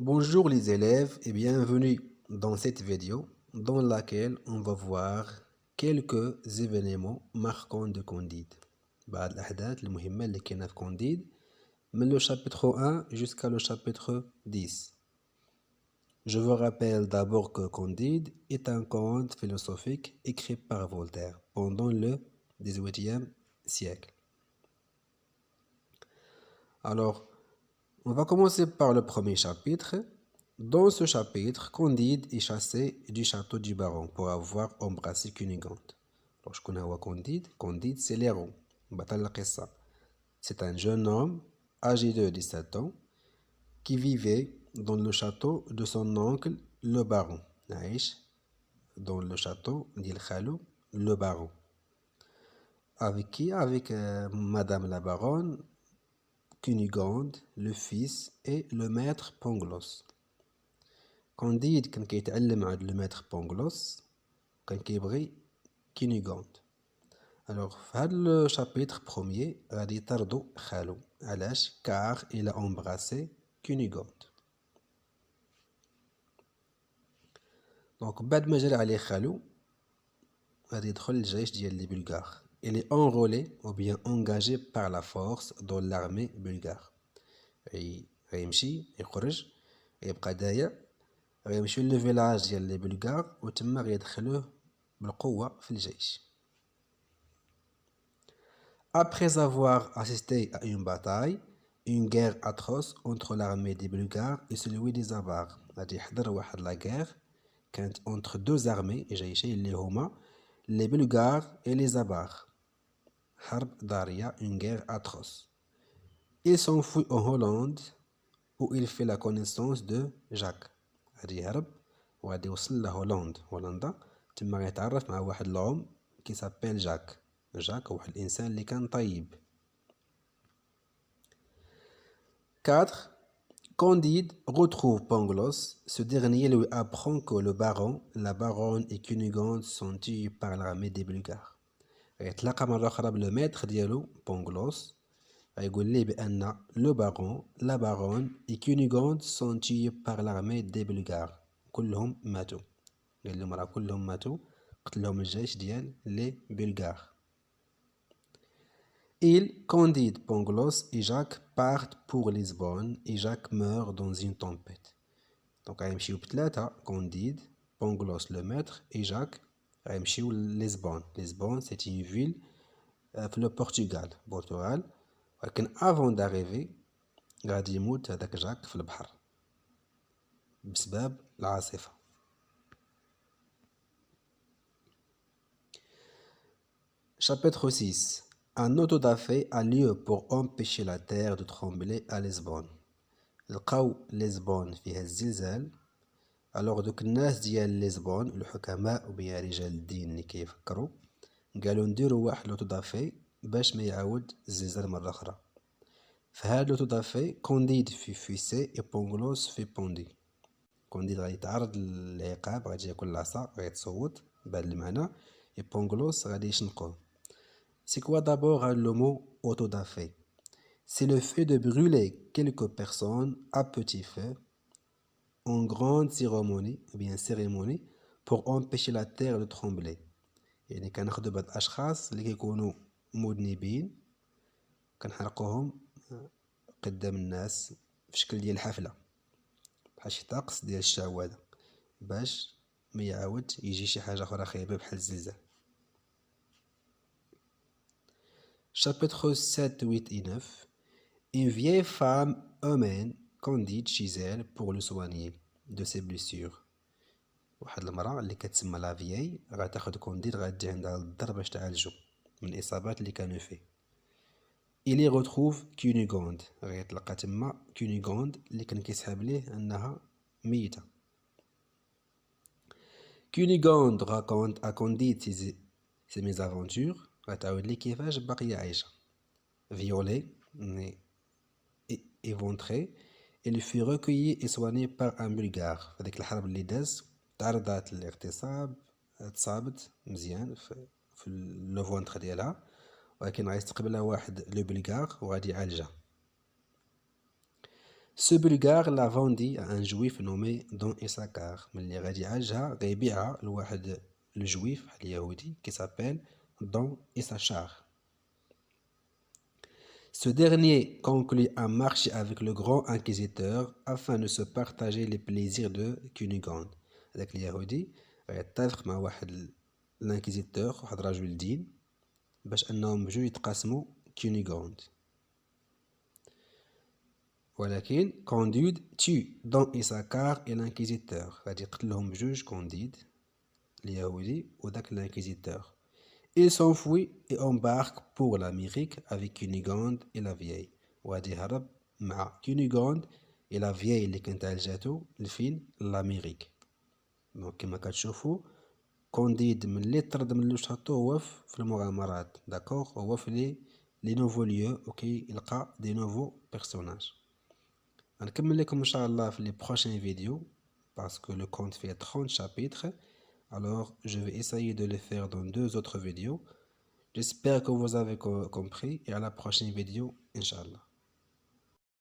Bonjour les élèves et bienvenue dans cette vidéo dans laquelle on va voir quelques événements marquants de Candide. بعض الأحداث المهمة اللي كاينة في Candide من le chapitre 1 jusqu'à le chapitre 10. Je vous rappelle d'abord que Candide est un conte philosophique écrit par Voltaire pendant le 18e siècle. Alors, on va commencer par le premier chapitre. Dans ce chapitre, Candide est chassé du château du baron pour avoir embrassé Cunégonde. Alors, je connais Candide. Candide, c'est l'héros. C'est un jeune homme âgé de 17 ans qui vivait dans le château de son oncle, le baron. Dans le château d'Il Khalou, le baron. Avec qui? Avec Madame la baronne, Cunégonde, le fils et le maître Pangloss. Candide كان كيتعلم عند le maître Pangloss كان كيبغي كينيغوند. Alors في هذا le chapitre premier غادي يطردو خالو. علاش؟ car il a embrassé Cunégonde. Donc بعد ما جرى عليه خالو غادي يدخل الجيش ديال لي بلغار. Il est enrôlé ou bien engagé par la force dans l'armée bulgare. غيمشي يخرج يبقى داير غيمشيو للفيلاج ديال لي بلغار وتما غيدخلوه بالقوة في الجيش. Après avoir assisté à une bataille, une guerre atroce entre l'armée des Bulgares et celui des Avars. غادي يحضر واحد la guerre كانت entre deux armées جيشين اللي هما les Bulgares et les Avars. حرب ضارية, une guerre atroce. Il s'enfuit en Hollande où il fait la connaissance de Jacques. غادي يهرب وغادي يوصل لهولندا. هولندا تما غيتعرف مع واحد العم qui s'appelle Jacques. Jacques هو الإنسان اللي كان طيب. 4. Candide retrouve Pangloss. Ce dernier lui apprend que le baron, la baronne et Cunégonde sont tués par l'armée des Bulgares. غيتلاقى مرة أخرى بالميتر ديالو بونغلوس غيقول ليه بأن لو بارون لا بارون et Cunégonde sont tués par l'armée des Bulgares. كلهم ماتوا. قال لهم راه كلهم ماتوا قتلهم الجيش ديال لي بلغار. Il, Candide, Pangloss et Jacques partent pour Lisbonne et Jacques meurt dans une tempête. Donc غيمشيو بثلاثة Candide, Pangloss le maître et Jacques غيمشيو لليسبون. Lisbonne c'est une ville في le Portugal. ولكن avant d'arriver غادي يموت هذاك جاك في البحر بسبب العاصفة. Chapitre 6. Un autodafé a lieu pour empêcher la terre de trembler à Lisbonne. لقاو لشبونة فيها الزلزال. alors دوك الناس ديال لشبونة الحكماء وبيا رجال الدين اللي كيفكروا قالوا نديروا واحد لوتودافي باش ما يعاود الزلزال مرة أخرى. في هاد لوتودافي كونديد في فيسي et بونغلوس في بوندي. كونديد غادي يتعرض للعقاب غادي ياكل العصا غيتصوت بهاد المعنى et بونغلوس غادي يشنقوه. C'est quoi d'abord le mot autodafé? C'est le fait de brûler quelques personnes à petit feu en grande cérémonie ou bien cérémonie pour empêcher la terre de trembler. يعني كناخدو بعض الاشخاص اللي كيكونوا مذنبين كنحرقوهم قدام الناس في شكل ديال الحفله بحال شي طقس ديال الشعوذه باش ما يعاود يجي شي حاجه اخرى خايبه بحال الزلزال. Chapitre 7, 8 et 9. Une vieille femme emmène Candide chez elle pour le soigner de ses blessures. واحد المرأة اللي كتسمى لا فيي غتاخد كونديد غادي عندها للدار باش تعالجو من الإصابات اللي كانوا فيه. Il y retrouve Cunégonde. غيتلقى تما كونيغوند اللي كان كيسحاب ليه أنها ميتة. Cunégonde raconte à Candide ses mésaventures. غتعاود ليه كيفاش باقية عايشة. Violée, éventrée, elle fut recueillie et soignée par un bulgare. في ديك الحرب اللي داز تعرضت للاغتصاب تصابت مزيان في لو فونتر ديالها ولكن غيستقبلها واحد لو بلغار وغادي يعالجها. Ce Bulgare l'a vendit à un juif nommé Don Issachar. Mais اللي غادي يعالجها غيبيعها لواحد الجويف اليهودي qui s'appelle Don Issachar. Ce dernier conclut un marché avec le grand inquisiteur afin de se partager les plaisirs de Cunigond. هذاك اليهودي غيتفق مع واحد الانكيزيتور واحد رجل دين باش انهم بجوج يتقاسموا Cunigond. ولكن كونديد تي دون إيساكار et l'inquisiteur غادي يقتلهم بجوج كونديد اليهودي وداك الانكيزيتور. Il s'enfuit et embarque pour l'Amérique avec Cunégonde et la vieille. وغادي يهرب مع Cunégonde et la vieille اللي كانت عالجاتو لفين l'Amérique. دونك كما كتشوفوا كونديد ملي طرد من لوشاتو هو في المغامرات داكوغ هو في لي نوفو ليو وكي يلقى دي نوفو بيرسوناج. غنكمل لكم ان شاء الله في les prochains vidéos parce que le conte fait 30 chapitres. Alors je vais essayer de les faire dans 2 autres vidéos. J'espère que vous avez compris et à la prochaine vidéo, Inch'Allah.